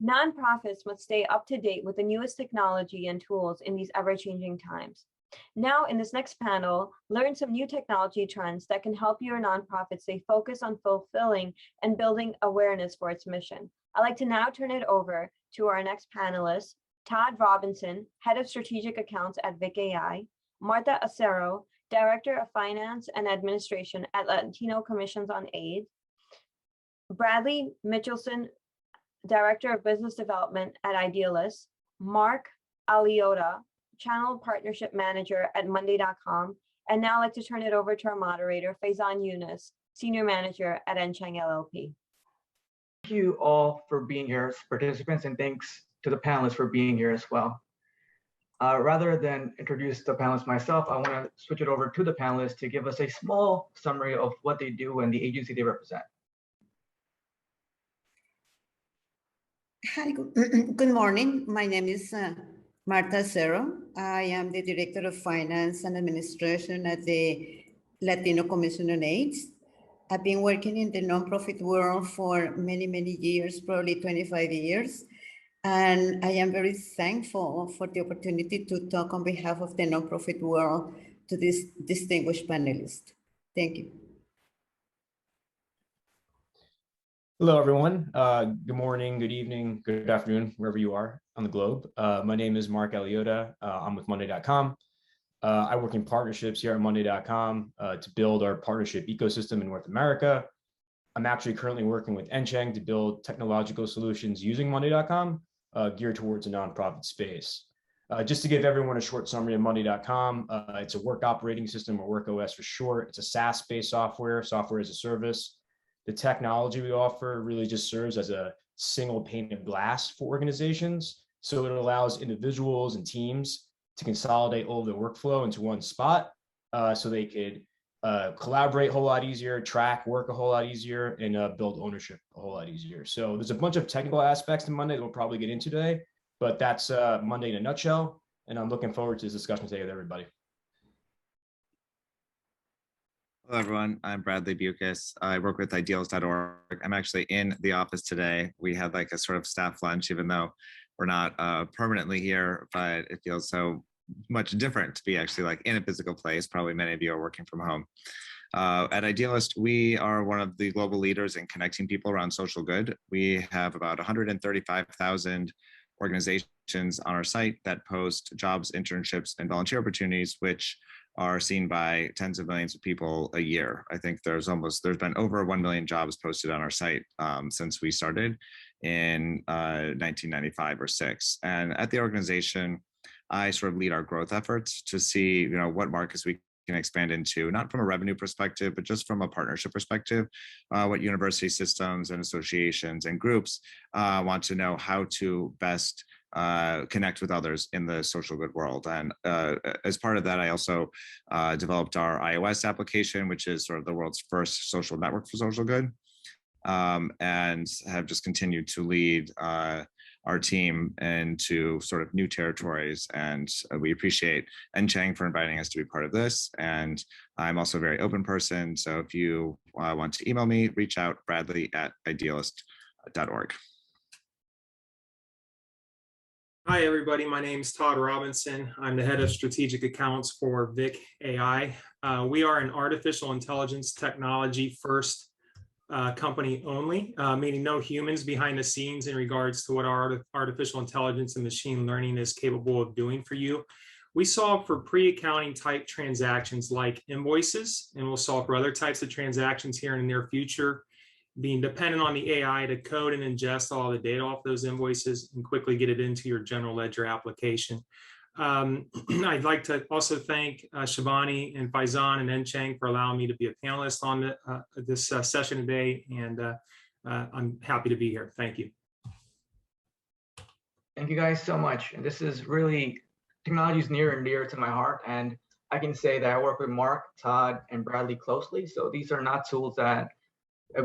Nonprofits must stay up to date with the newest technology and tools in these ever-changing times. Now, in this next panel, learn some new technology trends that can help your nonprofit stay focused on fulfilling and building awareness for its mission. I'd like to now turn it over to our next panelist, Todd Robinson, Head of Strategic Accounts at Vic.ai, Martha Cerro, Director of Finance and Administration at Latino Commissions on Aid, Bradley Mitchelson, Director of Business Development at Idealist, Mark Aliota, Channel Partnership Manager at Monday.com, and now I'd like to turn it over to our moderator, Faizan Younus, Senior Manager at NCheng LLP. Thank you all for being here, participants, and thanks to the panelists for being here as well. Rather than introduce the panelists myself, I want to switch it over to the panelists to give us a small summary of what they do and the agency they represent. Hi, good morning. My name is Martha Cerro. I am the Director of Finance and Administration at the Latino Commission on Aid. I've been working in the nonprofit world for many, many years, probably 25 years. And I am very thankful for the opportunity to talk on behalf of the nonprofit world to this distinguished panelist. Thank you. Hello, everyone. Good morning, good evening, good afternoon, wherever you are on the globe. My name is Mark Aliota. I'm with Monday.com. I work in partnerships here at Monday.com to build our partnership ecosystem in North America. I'm actually currently working with NCheng to build technological solutions using Monday.com geared towards a nonprofit space. Just to give everyone a short summary of Monday.com, it's a work operating system, or Work OS for short. It's a SaaS-based software as a service. The technology we offer really just serves as a single pane of glass for organizations. So it allows individuals and teams to consolidate all of their workflow into one spot so they could collaborate a whole lot easier, track work a whole lot easier, and build ownership a whole lot easier. So there's a bunch of technical aspects to Monday that we'll probably get into today, but that's Monday in a nutshell. And I'm looking forward to this discussion today with everybody. Hello, everyone. I'm Bradley Bigis. I work with Idealist.org. I'm actually in the office today. We had like a sort of staff lunch, even though we're not permanently here, but it feels so much different to be actually like in a physical place. Probably many of you are working from home. At Idealist, we are one of the global leaders in connecting people around social good. We have about 135,000 organizations on our site that post jobs, internships, and volunteer opportunities, which are seen by tens of millions of people a year. I think there's been over 1 million jobs posted on our site since we started in 1995 or 6. And at the organization, I sort of lead our growth efforts to see, what markets we can expand into, not from a revenue perspective, but just from a partnership perspective, what university systems and associations and groups want to know how to best connect with others in the social good world. And as part of that, I also developed our iOS application, which is sort of the world's first social network for social good, and have just continued to lead our team into sort of new territories. And we appreciate NCheng for inviting us to be part of this. And I'm also a very open person. So if you want to email me, reach out, bradley@idealist.org. Hi, everybody. My name is Todd Robinson. I'm the head of strategic accounts for Vic.ai. We are an artificial intelligence technology first company only, meaning no humans behind the scenes in regards to what our artificial intelligence and machine learning is capable of doing for you. We solve for pre-accounting type transactions like invoices, and we'll solve for other types of transactions here in the near future, being dependent on the AI to code and ingest all the data off those invoices and quickly get it into your general ledger application. I'd like to also thank Shivani and Faizan and NCheng for allowing me to be a panelist on this session today, and I'm happy to be here. Thank you. Thank you guys so much. And this is really, technology is near and dear to my heart. And I can say that I work with Mark, Todd, and Bradley closely. So these are not tools that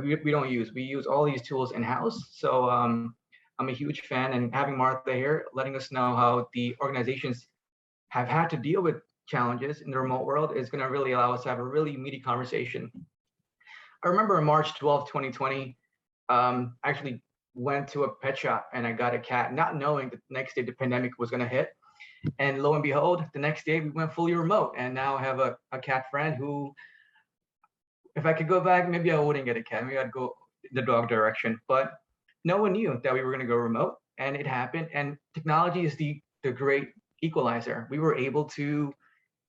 we don't use. We use all these tools in-house. So I'm a huge fan, and having Martha here, letting us know how the organizations have had to deal with challenges in the remote world is going to really allow us to have a really meaty conversation. I remember on March 12, 2020, actually went to a pet shop and I got a cat, not knowing that the next day the pandemic was going to hit. And lo and behold, the next day we went fully remote. And now I have a cat friend who, if I could go back, maybe I wouldn't get a cat. Maybe I'd go the dog direction. But no one knew that we were going to go remote, and it happened. And technology is the great equalizer. We were able to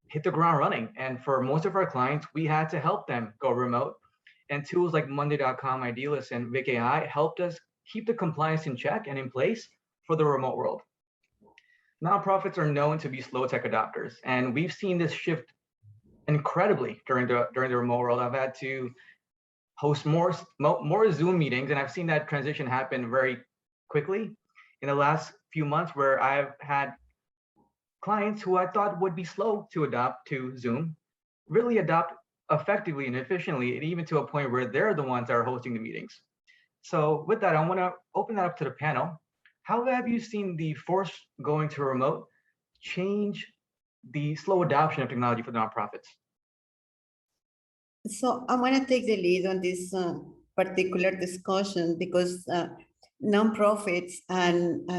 hit the ground running. And for most of our clients, we had to help them go remote. And tools like Monday.com, Idealists, and Vic.ai helped us keep the compliance in check and in place for the remote world. Nonprofits are known to be slow tech adopters, and we've seen this shift incredibly during the remote world. I've had to host more Zoom meetings, and I've seen that transition happen very quickly in the last few months, where I've had clients who I thought would be slow to adopt to Zoom really adopt effectively and efficiently, and even to a point where they're the ones that are hosting the meetings. So with that, I want to open that up to the panel. How have you seen the force going to remote change the slow adoption of technology for the nonprofits? So I want to take the lead on this particular discussion because nonprofits, and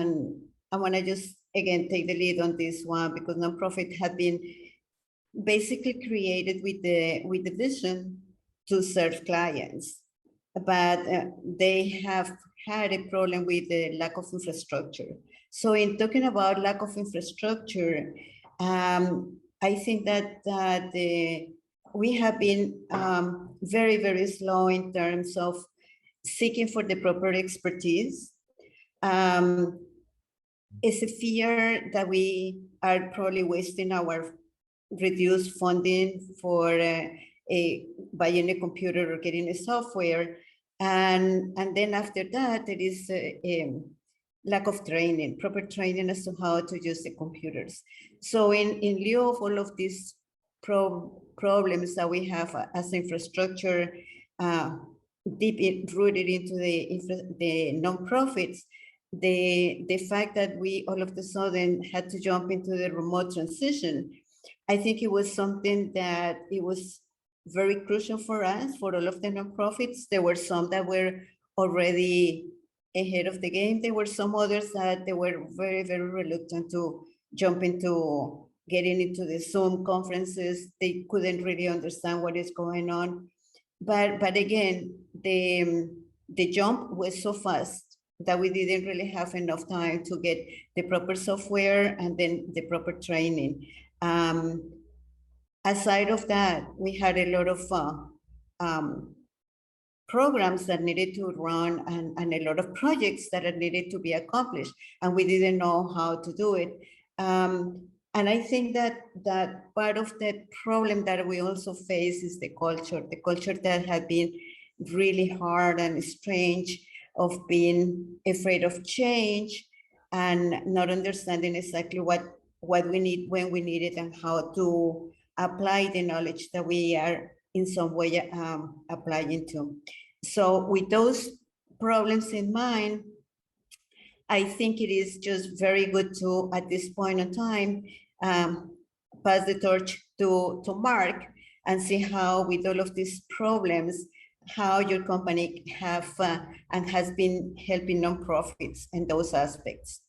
I want to just again take the lead on this one because nonprofit have been basically created with the vision to serve clients, but they have had a problem with the lack of infrastructure. So in talking about lack of infrastructure, I think that we have been very, very slow in terms of seeking for the proper expertise. It's a fear that we are probably wasting our reduced funding for buying a computer or getting a software. And then after that, there is a lack of training, proper training as to how to use the computers. So in lieu of all of these problems that we have as infrastructure rooted into the nonprofits, the fact that we all of a sudden had to jump into the remote transition, I think it was something that it was very crucial for us, for all of the nonprofits. There were some that were already ahead of the game. There were some others that they were very, very reluctant to jump into getting into the Zoom conferences. They couldn't really understand what is going on. But again, the jump was so fast that we didn't really have enough time to get the proper software and then the proper training. Aside of that, we had a lot of programs that needed to run and a lot of projects that needed to be accomplished, and we didn't know how to do it. And I think that part of the problem that we also face is the culture that had been really hard and strange, of being afraid of change and not understanding exactly what we need, when we need it, and how to apply the knowledge that we are in some way applying to. So with those problems in mind, I think it is just very good to, at this point in time, pass the torch to Mark and see how, with all of these problems, how your company have and has been helping nonprofits in those aspects.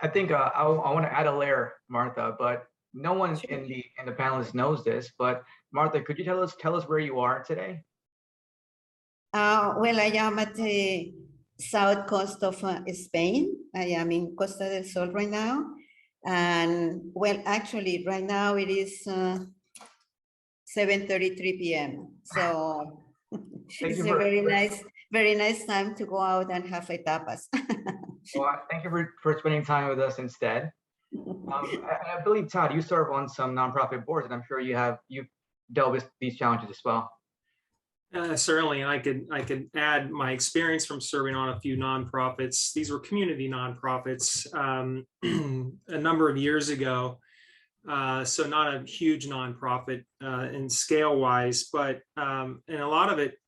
I think I want to add a layer, Martha, but no one in the panelists knows this. But Martha, could you tell us where you are today? Well, I am at the south coast of Spain. I am in Costa del Sol right now, and well, actually, right now it is 7:33 p.m. So it's a very nice time to go out and have a tapas. Well, thank you for spending time with us instead. I believe, Todd, you serve on some nonprofit boards, and I'm sure you've dealt with these challenges as well. Certainly, and I could add my experience from serving on a few nonprofits. These were community nonprofits a number of years ago. So not a huge nonprofit in scale wise, but and a lot of it,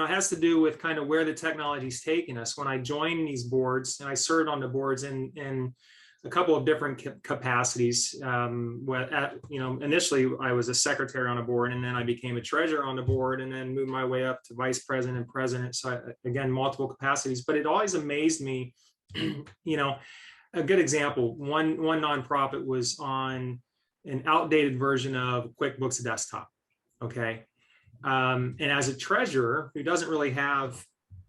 has to do with kind of where the technology is taking us. When I joined these boards, and I served on the boards in a couple of different capacities. Initially I was a secretary on a board, and then I became a treasurer on the board, and then moved my way up to vice president and president. So again, multiple capacities, but it always amazed me, a good example, one nonprofit was on an outdated version of QuickBooks Desktop. Okay. And as a treasurer who doesn't really have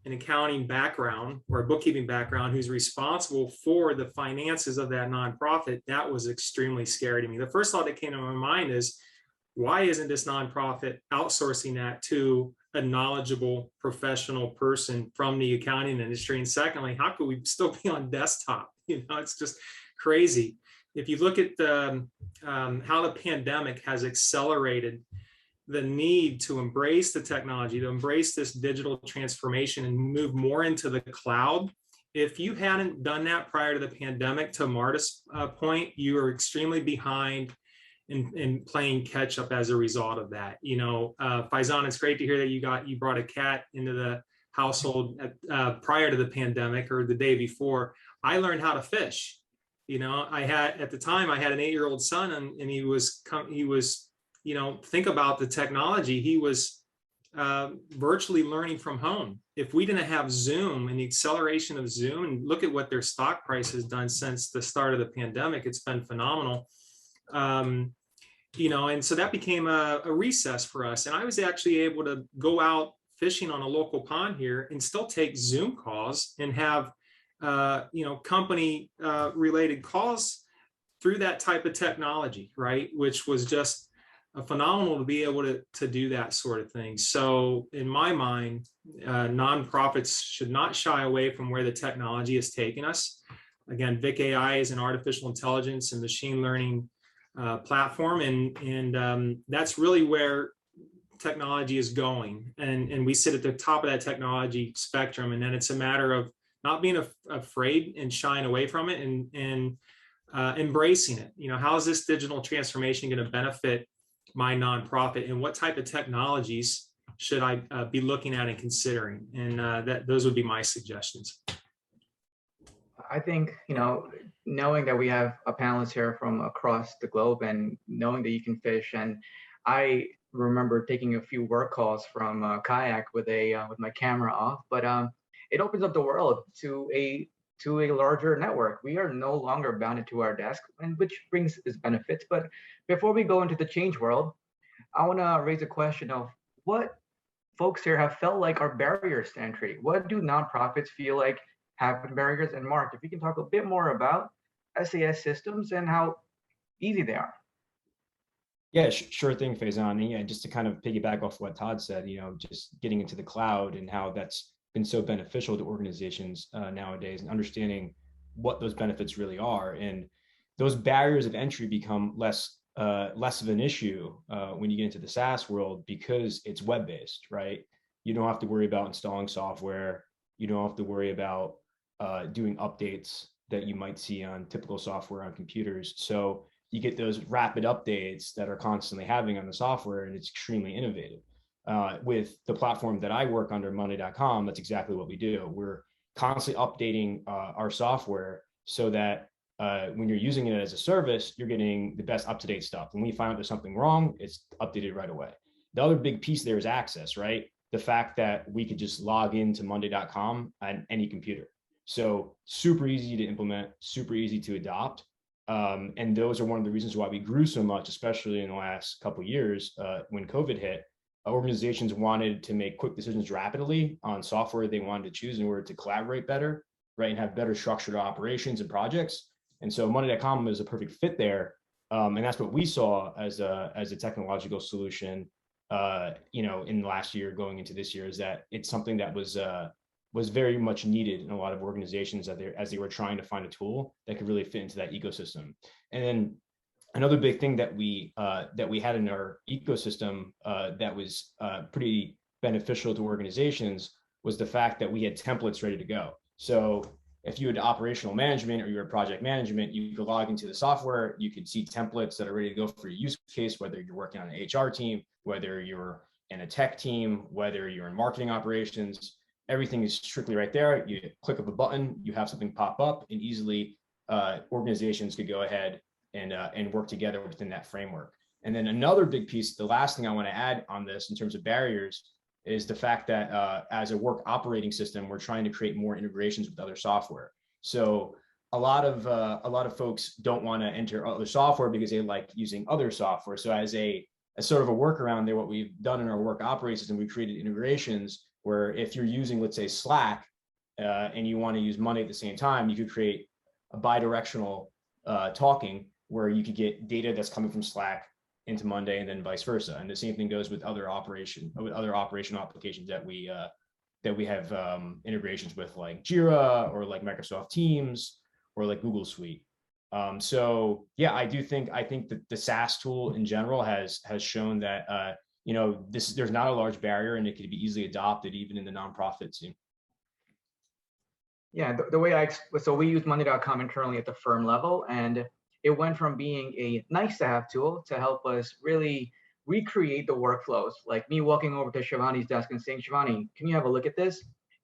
an accounting background or a bookkeeping background, who's responsible for the finances of that nonprofit, that was extremely scary to me. The first thought that came to my mind is, why isn't this nonprofit outsourcing that to a knowledgeable professional person from the accounting industry? And secondly, how could we still be on desktop? It's just crazy. If you look at how the pandemic has accelerated the need to embrace the technology, to embrace this digital transformation and move more into the cloud. If you hadn't done that prior to the pandemic, to Marta's point, you are extremely behind in playing catch up as a result of that. Faizan, it's great to hear that you brought a cat into the household prior to the pandemic or the day before. I learned how to fish. At the time I had an 8-year-old son, and he was think about the technology. He was virtually learning from home. If we didn't have Zoom and the acceleration of Zoom, and look at what their stock price has done since the start of the pandemic, it's been phenomenal. And so that became a recess for us. And I was actually able to go out fishing on a local pond here and still take Zoom calls and have, company related calls through that type of technology, right? Which was just phenomenal to be able to do that sort of thing. So in my mind, nonprofits should not shy away from where the technology is taking us. Again, Vic.ai is an artificial intelligence and machine learning platform, and that's really where technology is going. And we sit at the top of that technology spectrum, and then it's a matter of not being afraid and shying away from it, and embracing it. How is this digital transformation going to benefit my nonprofit, and what type of technologies should I be looking at and considering? And those would be my suggestions. I think, knowing that we have a panelist here from across the globe, and knowing that you can fish, and I remember taking a few work calls from kayak with my camera off, but it opens up the world to a larger network. We are no longer bounded to our desk, and which brings its benefits. But before we go into the change world, I want to raise a question of what folks here have felt like are barriers to entry. What do nonprofits feel like have been barriers? And Mark, if you can talk a bit more about SAS systems and how easy they are. Yeah, sure thing, Faizan. And yeah, just to kind of piggyback off what Todd said, just getting into the cloud and how that's been so beneficial to organizations nowadays, and understanding what those benefits really are. And those barriers of entry become less of an issue when you get into the SaaS world, because it's web-based, right? You don't have to worry about installing software. You don't have to worry about doing updates that you might see on typical software on computers. So you get those rapid updates that are constantly having on the software, and it's extremely innovative. With the platform that I work under, Monday.com, that's exactly what we do. We're constantly updating our software so that when you're using it as a service, you're getting the best up-to-date stuff. When we find out there's something wrong, it's updated right away. The other big piece there is access, right? The fact that we could just log into Monday.com on any computer. So super easy to implement, super easy to adopt. And those are one of the reasons why we grew so much, especially in the last couple of years when COVID hit. Organizations wanted to make quick decisions rapidly on software they wanted to choose in order to collaborate better, right, and have better structured operations and projects. And so Monday.com is a perfect fit there, and that's what we saw as a technological solution, in the last year going into this year, is that it's something that was very much needed in a lot of organizations as they were trying to find a tool that could really fit into that ecosystem. And then another big thing that we had in our ecosystem that was pretty beneficial to organizations was the fact that we had templates ready to go. So if you had operational management or you had project management, you could log into the software, you could see templates that are ready to go for your use case, whether you're working on an HR team, whether you're in a tech team, whether you're in marketing operations. Everything is strictly right there. You click of a button, you have something pop up and easily organizations could go ahead and work together within that framework. And then another big piece, the last thing I want to add on this in terms of barriers is the fact that as a work operating system, we're trying to create more integrations with other software. So a lot of folks don't want to enter other software because they like using other software. So as sort of a workaround there, what we've done in our work operating system, we created integrations where if you're using, let's say, Slack, and you want to use Monday at the same time, you could create a bi-directional talking where you could get data that's coming from Slack into Monday and then vice versa. And the same thing goes with other operational applications that we have integrations with, like Jira or like Microsoft Teams or like Google Suite. So yeah, I think that the SaaS tool in general has shown that there's not a large barrier and it could be easily adopted even in the nonprofit scene. Yeah, the way so we use Monday.com internally at the firm level, and it went from being a nice to have tool to help us really recreate the workflows. Like me walking over to Shivani's desk and saying, Shivani, can you have a look at this?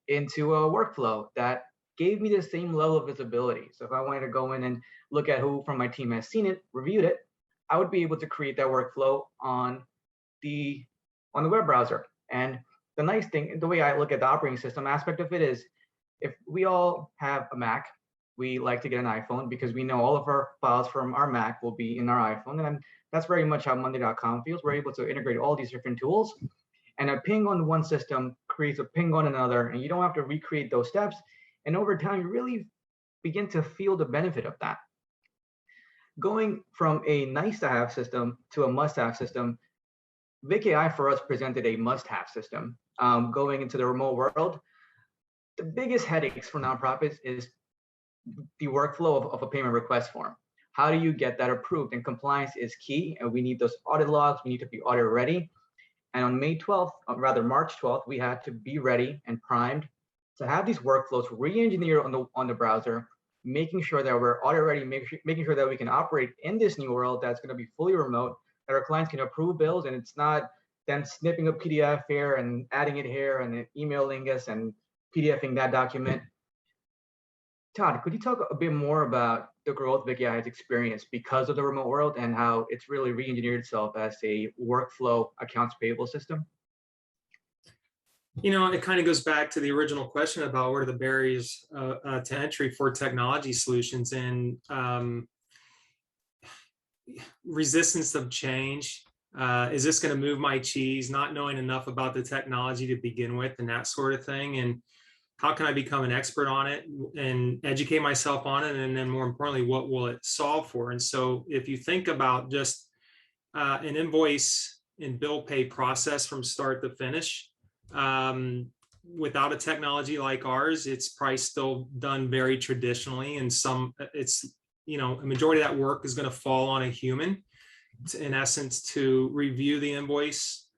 Into a workflow that gave me the same level of visibility. So if I wanted to go in and look at who from my team has seen it, reviewed it, I would be able to create that workflow on the web browser. And the nice thing, the way I look at the operating system aspect of it is, if we all have a Mac, we like to get an iPhone because we know all of our files from our Mac will be in our iPhone. And that's very much how Monday.com feels. We're able to integrate all these different tools, and a ping on one system creates a ping on another, and you don't have to recreate those steps. And over time, you really begin to feel the benefit of that. Going from a nice to have system to a must have system, Vic.ai for us presented a must have system. Going into the remote world, the biggest headaches for nonprofits is the workflow of a payment request form. How do you get that approved? And compliance is key, and we need those audit logs. We need to be audit ready. And on March 12th, we had to be ready and primed to have these workflows re-engineered on the browser, making sure that we're audit ready, making sure that we can operate in this new world that's going to be fully remote, that our clients can approve bills, and it's not them snipping a PDF here and adding it here and then emailing us and PDFing that document. Todd, could you talk a bit more about the growth Vic.ai has experienced because of the remote world and how it's really re-engineered itself as a workflow accounts payable system? It kind of goes back to the original question about what are the barriers to entry for technology solutions, and resistance of change. Is this going to move my cheese? Not knowing enough about the technology to begin with and that sort of thing. And how can I become an expert on it and educate myself on it? And then more importantly, what will it solve for? And so if you think about just an invoice and bill pay process from start to finish, without a technology like ours, it's probably still done very traditionally. And a majority of that work is going to fall on a human, in essence, to review the invoice,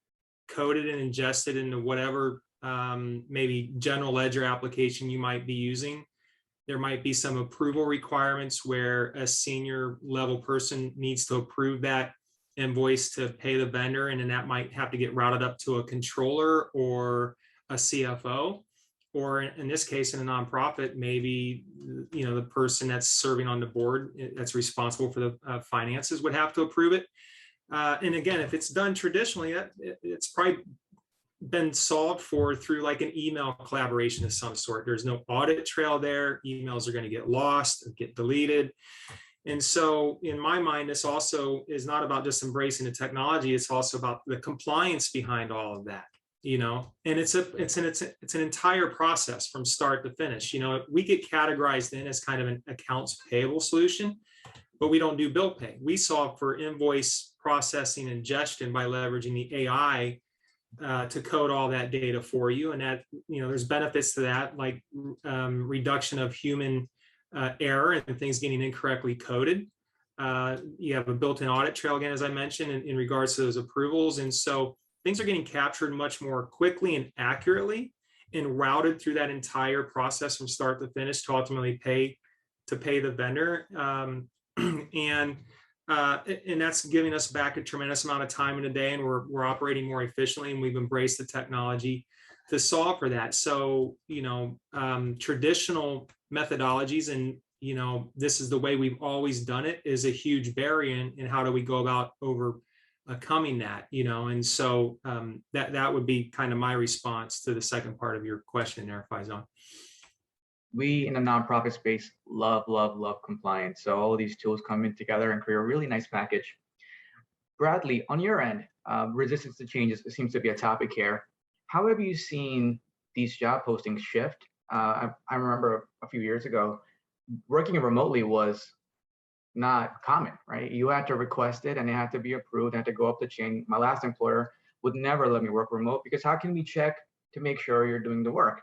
code it and ingest it into whatever maybe general ledger application you might be using. There might be some approval requirements where a senior level person needs to approve that invoice to pay the vendor, and then that might have to get routed up to a controller or a CFO, or in this case, in a nonprofit, maybe the person that's serving on the board that's responsible for the finances would have to approve it. And again, if it's done traditionally, it's probably been solved for through like an email collaboration of some sort. There's no audit trail there. Emails are going to get lost or get deleted. And so in my mind, this also is not about just embracing the technology. It's also about the compliance behind all of that, and it's an entire process from start to finish. We get categorized in as kind of an accounts payable solution, but we don't do bill pay. We solve for invoice processing and ingestion by leveraging the AI to code all that data for you. And that, there's benefits to that, like reduction of human error and things getting incorrectly coded. You have a built-in audit trail, again, as I mentioned, in regards to those approvals. And so things are getting captured much more quickly and accurately and routed through that entire process from start to finish to ultimately pay the vendor. And that's giving us back a tremendous amount of time in a day, and we're operating more efficiently, and we've embraced the technology to solve for that. So, traditional methodologies, and this is the way we've always done it is a huge barrier, and how do we go about overcoming that, and so that would be kind of my response to the second part of your question there, Faizan. We in the nonprofit space love compliance. So all of these tools come in together and create a really nice package. Bradley, on your end, resistance to changes seems to be a topic here. How have you seen these job postings shift? I remember a few years ago, working remotely was not common, right? You had to request it and it had to be approved, had to go up the chain. My last employer would never let me work remote because how can we check to make sure you're doing the work?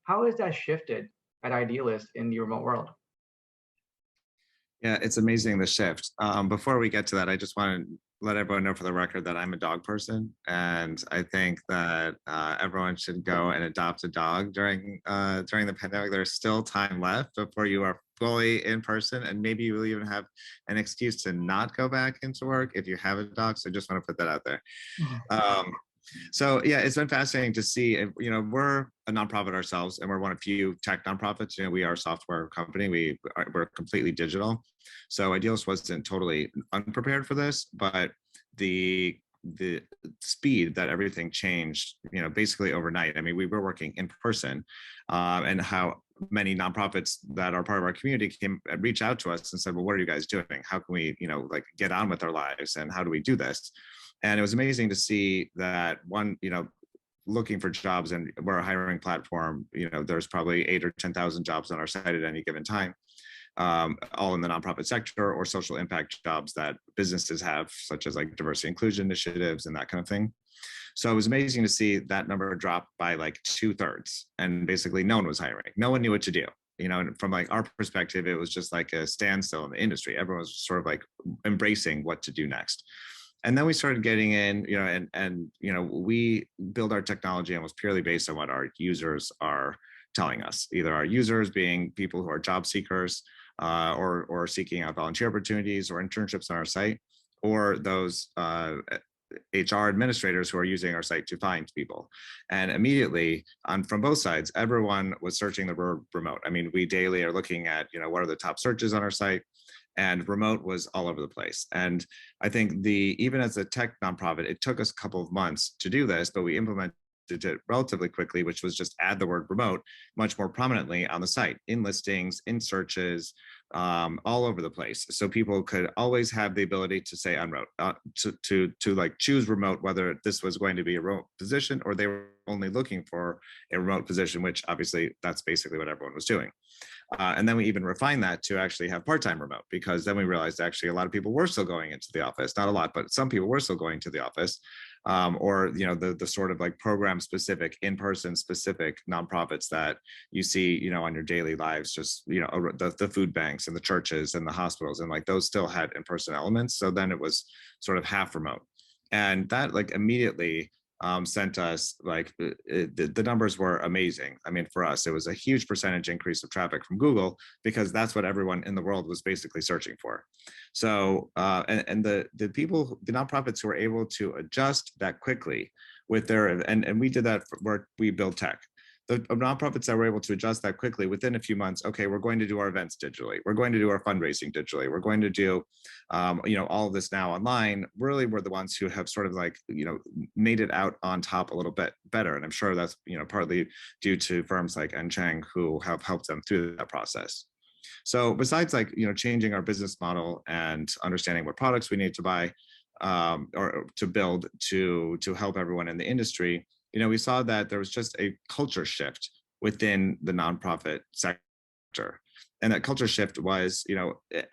How has that shifted at Idealist in the remote world? Yeah, it's amazing the shift. Before we get to that, I just want to let everyone know for the record that I'm a dog person, and I think that everyone should go and adopt a dog during the pandemic. There's still time left before you are fully in person, and maybe you will even have an excuse to not go back into work if you have a dog. So I just want to put that out there. So yeah, it's been fascinating to see. We're a nonprofit ourselves, and we're one of few tech nonprofits. We are a software company. We're completely digital. So Idealist wasn't totally unprepared for this, but the speed that everything changed, basically overnight. I mean, we were working in person, and how many nonprofits that are part of our community reach out to us and said, well, what are you guys doing? How can we, get on with our lives, and how do we do this? And it was amazing to see that looking for jobs, and we're a hiring platform, there's probably 8,000 or 10,000 jobs on our site at any given time, all in the nonprofit sector or social impact jobs that businesses have, such as like diversity inclusion initiatives and that kind of thing. So it was amazing to see that number drop by like 2/3, and basically no one was hiring. No one knew what to do. And from like our perspective, it was just like a standstill in the industry. Everyone was sort of like embracing what to do next. And then we started getting in, and we build our technology almost purely based on what our users are telling us. Either our users being people who are job seekers, or seeking out volunteer opportunities or internships on our site, or those HR administrators who are using our site to find people. And immediately from both sides, everyone was searching the word remote. I mean, we daily are looking at, what are the top searches on our site, and remote was all over the place. And I think even as a tech nonprofit, it took us a couple of months to do this, but we implemented it relatively quickly, which was just add the word remote much more prominently on the site, in listings, in searches, all over the place. So people could always have the ability to say on remote, to like choose remote, whether this was going to be a remote position or they were only looking for a remote position, which obviously that's basically what everyone was doing. And then we even refined that to actually have part-time remote, because then we realized actually a lot of people were still going into the office, not a lot, but some people were still going to the office, or the sort of like program specific, in-person specific nonprofits that you see, on your daily lives, just, the food banks and the churches and the hospitals, and like those still had in-person elements. So then it was sort of half remote. And that like immediately sent us like the numbers were amazing. I mean, for us, it was a huge percentage increase of traffic from Google, because that's what everyone in the world was basically searching for. So and the nonprofits who were able to adjust that quickly with their, and we did that where we build tech. The nonprofits that were able to adjust that quickly within a few months, okay, we're going to do our events digitally. We're going to do our fundraising digitally. We're going to do, all of this now online. Really, we're the ones who have sort of like, made it out on top a little bit better. And I'm sure that's, partly due to firms like NCheng who have helped them through that process. So besides like, changing our business model and understanding what products we need to buy, or to build to help everyone in the industry, we saw that there was just a culture shift within the nonprofit sector. And that culture shift was,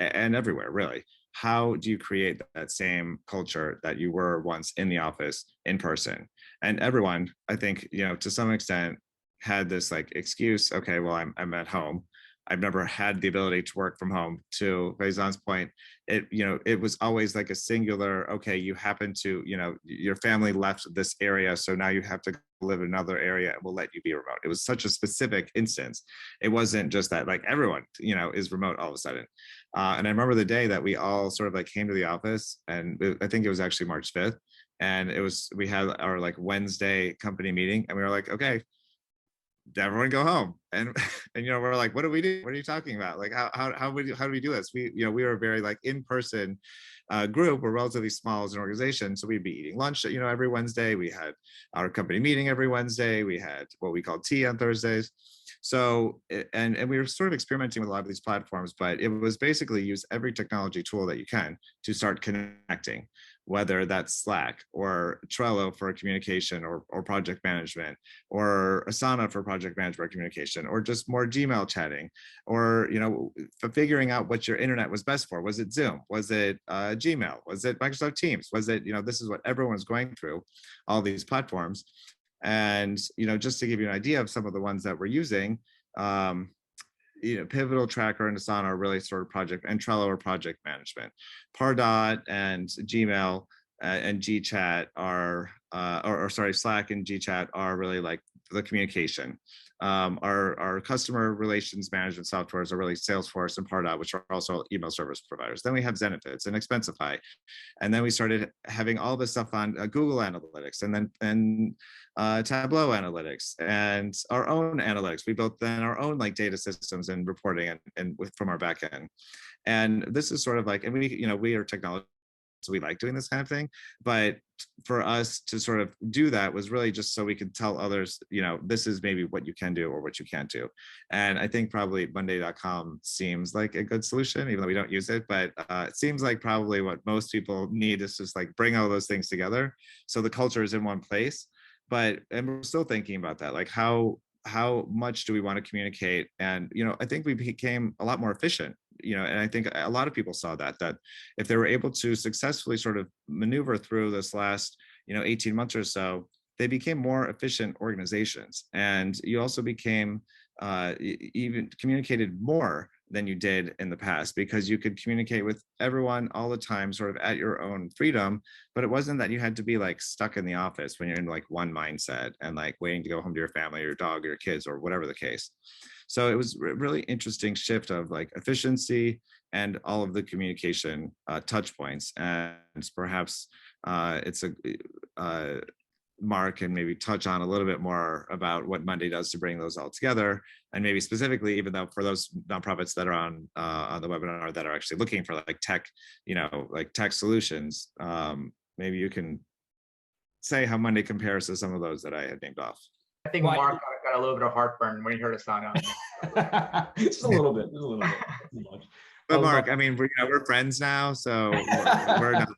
and everywhere really, how do you create that same culture that you were once in the office in person? And everyone, I think, to some extent had this like excuse, okay, well, I'm at home. I've never had the ability to work from home. To Faizan's point, it was always like a singular, okay, you happen to, your family left this area, so now you have to live in another area and we'll let you be remote. It was such a specific instance. It wasn't just that like everyone, is remote all of a sudden. And I remember the day that we all sort of like came to the office, and I think it was actually March 5th. And we had our like Wednesday company meeting, and we were like, okay, everyone go home. And we're like, what do we do? What are you talking about? Like, how do we do this? We were a very like in-person group. We're relatively small as an organization. So we'd be eating lunch, every Wednesday. We had our company meeting every Wednesday. We had what we call tea on Thursdays. So, and we were sort of experimenting with a lot of these platforms, but it was basically use every technology tool that you can to start connecting, whether that's Slack or Trello for communication or project management, or Asana for project management communication, or just more Gmail chatting, or, figuring out what your internet was best for. Was it Zoom? Was it Gmail? Was it Microsoft Teams? Was it, this is what everyone's going through, all these platforms. And, just to give you an idea of some of the ones that we're using, Pivotal Tracker and Asana are really sort of project, and Trello or project management. Pardot and Gmail and GChat are, Slack and GChat are really like the communication. Our customer relations management softwares are really Salesforce and Pardot, which are also email service providers. Then we have Zenefits and Expensify. And then we started having all this stuff on Google Analytics, and then Tableau Analytics, and our own analytics. We built then our own like data systems and reporting and from our backend. And this is sort of like, and we are technology, so we like doing this kind of thing. But for us to sort of do that was really just so we could tell others, this is maybe what you can do or what you can't do. And I think probably Monday.com seems like a good solution, even though we don't use it. But it seems like probably what most people need is just like bring all those things together, so the culture is in one place. And we're still thinking about that, like how much do we want to communicate? And I think we became a lot more efficient. And I think a lot of people saw that if they were able to successfully sort of maneuver through this last 18 months or so, they became more efficient organizations. And you also became even communicated more than you did in the past, because you could communicate with everyone all the time, sort of at your own freedom. But it wasn't that you had to be like stuck in the office when you're in like one mindset and like waiting to go home to your family or your dog or your kids or whatever the case. So it was a really interesting shift of like efficiency and all of the communication touch points. And perhaps it's Mark can maybe touch on a little bit more about what Monday does to bring those all together. And maybe specifically, even though for those nonprofits that are on the webinar that are actually looking for like tech, like tech solutions, maybe you can say how Monday compares to some of those that I had named off. I think Mark got a little bit of heartburn when he heard Asana. Just a little bit. But Mark, I mean, we're friends now, so we're not.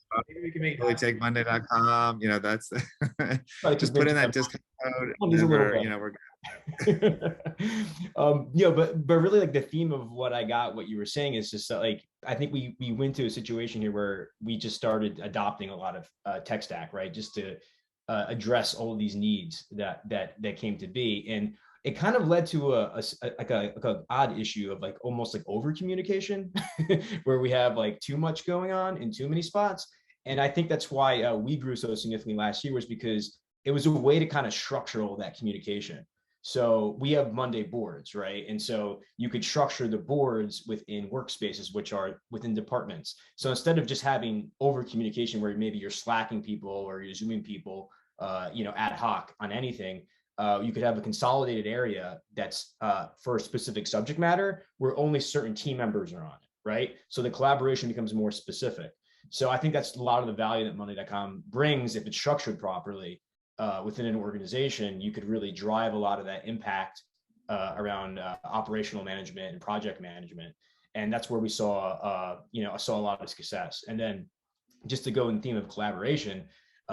We can make really take Monday.com. That's just put in that discount code. We're but really like the theme of what I got, what you were saying is just like, I think we went to a situation here where we just started adopting a lot of tech stack, right? Just to address all of these needs that came to be. And it kind of led to a odd issue of like almost like over communication where we have like too much going on in too many spots. And I think that's why we grew so significantly last year, was because it was a way to kind of structure all that communication. So we have Monday boards, right? And so you could structure the boards within workspaces, which are within departments. So instead of just having over communication where maybe you're slacking people or you're zooming people, ad hoc on anything, you could have a consolidated area that's for a specific subject matter where only certain team members are on it, right? So the collaboration becomes more specific. So I think that's a lot of the value that Monday.com brings. If it's structured properly within an organization, you could really drive a lot of that impact around operational management and project management. And that's where we saw, a lot of success. And then just to go in the theme of collaboration,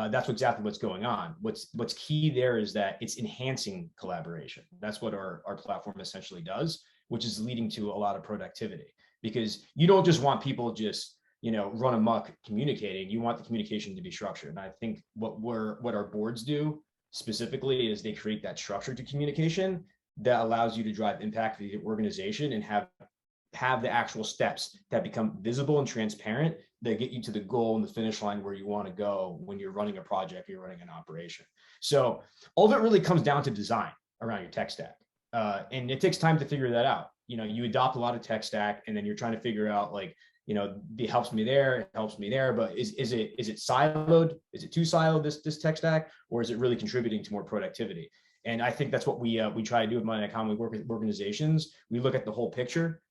that's exactly what's going on. What's key there is that it's enhancing collaboration. That's what our platform essentially does, which is leading to a lot of productivity, because you don't just want people just, run amok communicating. You want the communication to be structured. And I think what our boards do specifically is they create that structure to communication that allows you to drive impact for the organization and have the actual steps that become visible and transparent that get you to the goal and the finish line where you want to go when you're running a project, you're running an operation. So all of it really comes down to design around your tech stack. And it takes time to figure that out. You adopt a lot of tech stack and then you're trying to figure out like, it helps me there, but is it siloed? Is it too siloed, this tech stack, or is it really contributing to more productivity? And I think that's what we try to do with Mondaycom. We work with organizations. We look at the whole picture.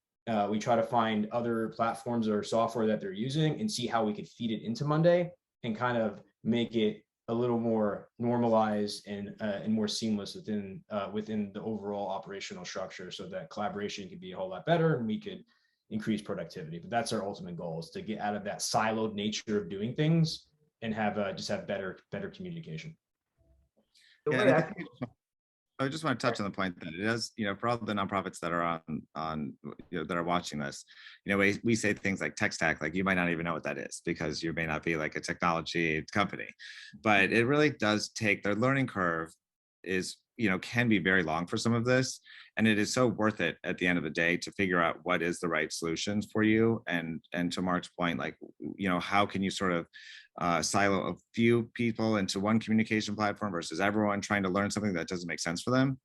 We try to find other platforms or software that they're using and see how we could feed it into Monday and kind of make it a little more normalized and more seamless within the overall operational structure, so that collaboration could be a whole lot better and we could increase productivity. But that's our ultimate goal, is to get out of that siloed nature of doing things and have just have better communication. The Yeah, way and I think I just want to touch on the point that it is, for all the nonprofits that are on that are watching this, we say things like tech stack, like you might not even know what that is because you may not be like a technology company, but it really does take, their learning curve is, can be very long for some of this. And it is so worth it at the end of the day to figure out what is the right solutions for you. And to Mark's point, like, how can you sort of silo a few people into one communication platform versus everyone trying to learn something that doesn't make sense for them,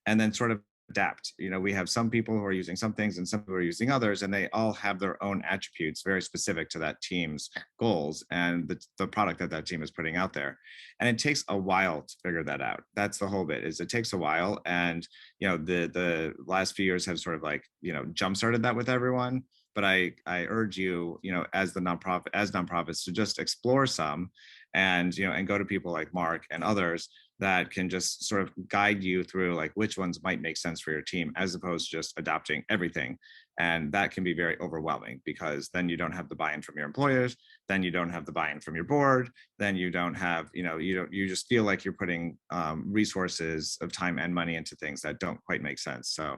and then sort of adapt. We have some people who are using some things and some who are using others, and they all have their own attributes very specific to that team's goals and the product that team is putting out there. And it takes a while to figure that out. That's the whole bit, is it takes a while. And, the last few years have sort of like, jump-started that with everyone. But I urge you, as nonprofits to just explore some and, and go to people like Mark and others that can just sort of guide you through like which ones might make sense for your team, as opposed to just adopting everything. And that can be very overwhelming, because then you don't have the buy-in from your employers, then you don't have the buy-in from your board, then you don't have, you just feel like you're putting resources of time and money into things that don't quite make sense. So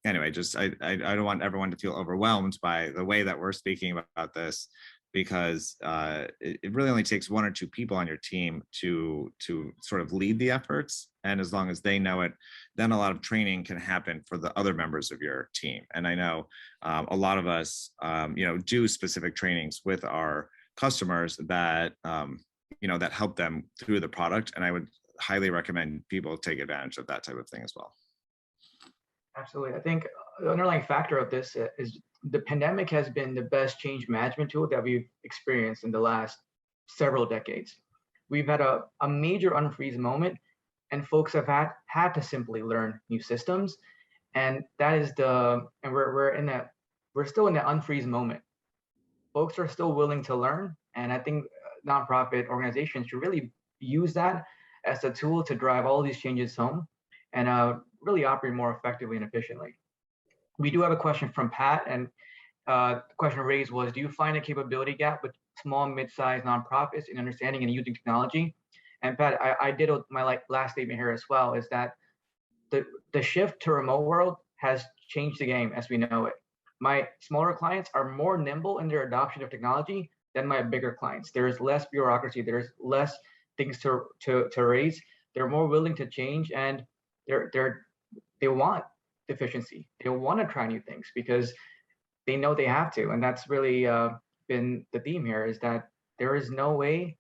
anyway, just I don't want everyone to feel overwhelmed by the way that we're speaking about this, because it really only takes one or two people on your team to sort of lead the efforts. And as long as they know it, then a lot of training can happen for the other members of your team. And I know a lot of us, do specific trainings with our customers that, that help them through the product. And I would highly recommend people take advantage of that type of thing as well. Absolutely. I think the underlying factor of this is the pandemic has been the best change management tool that we've experienced in the last several decades. We've had a major unfreeze moment, and folks have had to simply learn new systems. And that is we're still in that unfreeze moment. Folks are still willing to learn. And I think nonprofit organizations should really use that as a tool to drive all these changes home and really operate more effectively and efficiently. We do have a question from Pat, and the question raised was, do you find a capability gap with small, mid-sized nonprofits in understanding and using technology? And Pat, I did my last statement here as well, is that the shift to remote world has changed the game as we know it. My smaller clients are more nimble in their adoption of technology than my bigger clients. There's less bureaucracy, there's less things to raise. They're more willing to change, and they want efficiency. They want to try new things because they know they have to. And that's really been the theme here, is that there is no way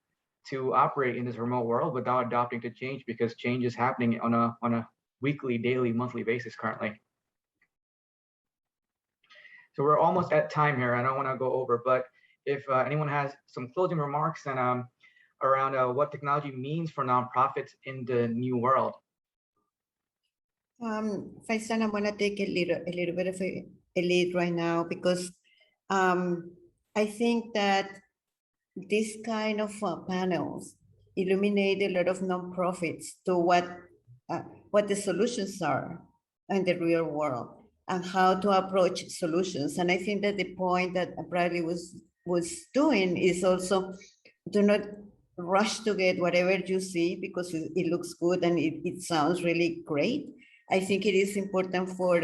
to operate in this remote world without adopting to change, because change is happening on a weekly, daily, monthly basis currently. So we're almost at time here. I don't want to go over, but if anyone has some closing remarks and around what technology means for nonprofits in the new world. Faizan, I'm gonna take a little bit of a lead right now, because I think that this kind of panels illuminate a lot of nonprofits to what the solutions are in the real world and how to approach solutions. And I think that the point that Bradley was doing is also, do not rush to get whatever you see because it looks good and it sounds really great. I think it is important for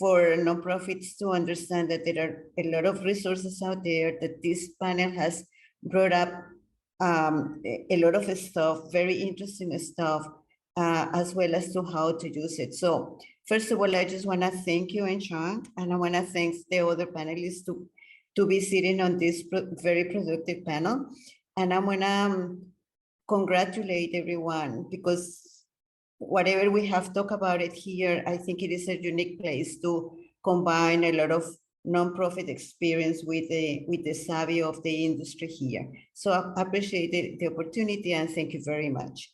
nonprofits to understand that there are a lot of resources out there, that this panel has brought up a lot of stuff, very interesting stuff, as well as to how to use it. So first of all, I just want to thank you, NCheng, and I want to thank the other panelists to be sitting on this very productive panel. And I want to congratulate everyone, because whatever we have talked about it here, I think it is a unique place to combine a lot of nonprofit experience with the savvy of the industry here. So I appreciate the opportunity, and thank you very much.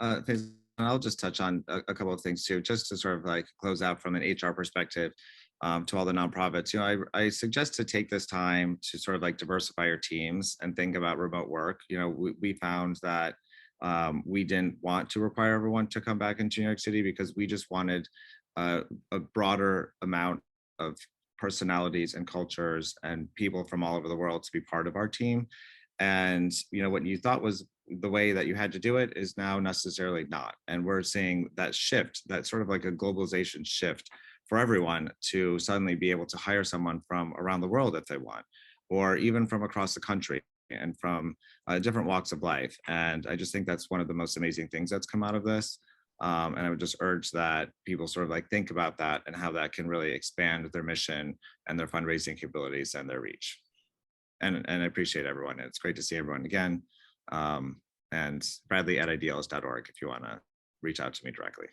Faizan, I'll just touch on a couple of things too, just to sort of like close out from an HR perspective to all the nonprofits. You know, I suggest to take this time to sort of like diversify your teams and think about remote work. You know, we found that we didn't want to require everyone to come back into New York City because we just wanted a broader amount of personalities and cultures and people from all over the world to be part of our team. And, you know, what you thought was the way that you had to do it is now necessarily not. And we're seeing that shift, that sort of like a globalization shift for everyone to suddenly be able to hire someone from around the world if they want, or even from across the country and from different walks of life. And I just think that's one of the most amazing things that's come out of this. And I would just urge that people sort of like think about that and how that can really expand their mission and their fundraising capabilities and their reach. And I appreciate everyone. It's great to see everyone again. And Bradley at ideals.org if you want to reach out to me directly.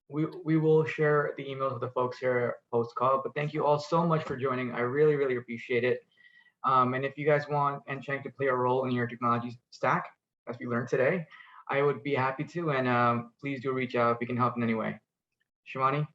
We will share the emails with the folks here post call, but thank you all so much for joining. I really, really appreciate it. And if you guys want NCheng to play a role in your technology stack, as we learned today, I would be happy to, and please do reach out if we can help in any way. Shivani?